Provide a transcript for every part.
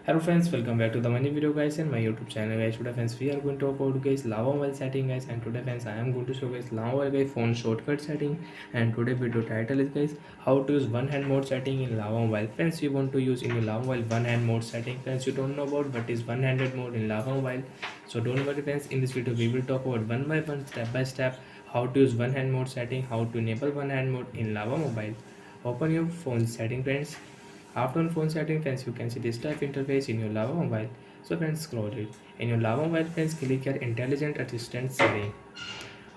Hello friends, welcome back to the money video guys and my YouTube channel guys. Today friends we are going to talk about guys lava mobile setting guys, and today friends I am going to show guys lava mobile guys phone shortcut setting. And today video title is guys how to use one hand mode setting in lava mobile. Friends, you want to use in your lava mobile one hand mode setting. Friends, you don't know about what is one handed mode in lava mobile, so don't worry friends. In this video we will talk about one by one, step by step, how to use one hand mode setting, how to enable one hand mode in lava mobile. Open your phone setting friends. After on phone setting friends, you can see this type interface in your Lava mobile. So friends, scroll it. In your Lava mobile friends, click here intelligent assistant setting.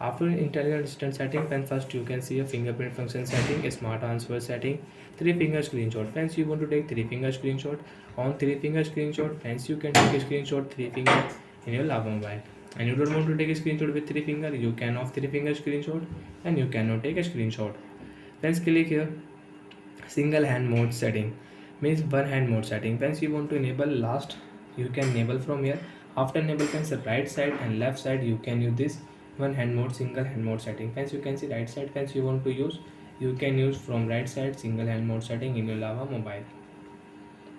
After intelligent assistant setting friends, first you can see a fingerprint function setting, a smart answer setting, three finger screenshot. Friends, you want to take three finger screenshot. On three finger screenshot friends, you can take a screenshot three finger in your Lava mobile. And you don't want to take a screenshot with three finger, you can off three finger screenshot and you cannot take a screenshot. Friends, click here single hand mode setting, means one hand mode setting. Once you want to enable last, you can enable from here. After enable friends, the right side and left side you can use this one hand mode single hand mode setting. Friends, you can see right side friends you want to use, you can use from right side single hand mode setting in your lava mobile.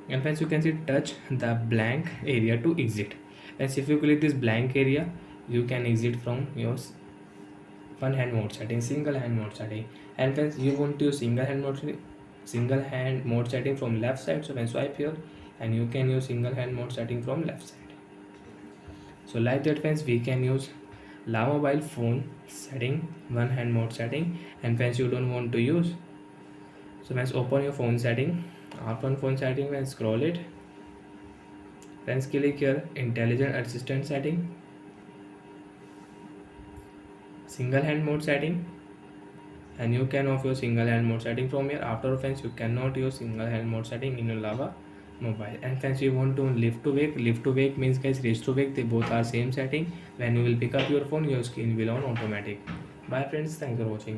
And friends, you can see touch the blank area to exit. Friends, if you click this blank area, you can exit from your one hand mode setting, single hand mode setting. And friends, you want to use single hand mode setting from left side, so when swipe here and you can use single hand mode setting from left side. So like that friends, we can use la mobile phone setting one hand mode setting. And friends, you don't want to use, so friends open your phone setting. After on phone setting and scroll it, friends click here intelligent assistant setting, single hand mode setting, and you can off your single hand mode setting from here. After friends, you cannot use single hand mode setting in your lava mobile. And friends, you want to lift to wake means guys raise to wake, they both are same setting. When you will pick up your phone, your screen will on automatic. Bye friends, thanks for watching.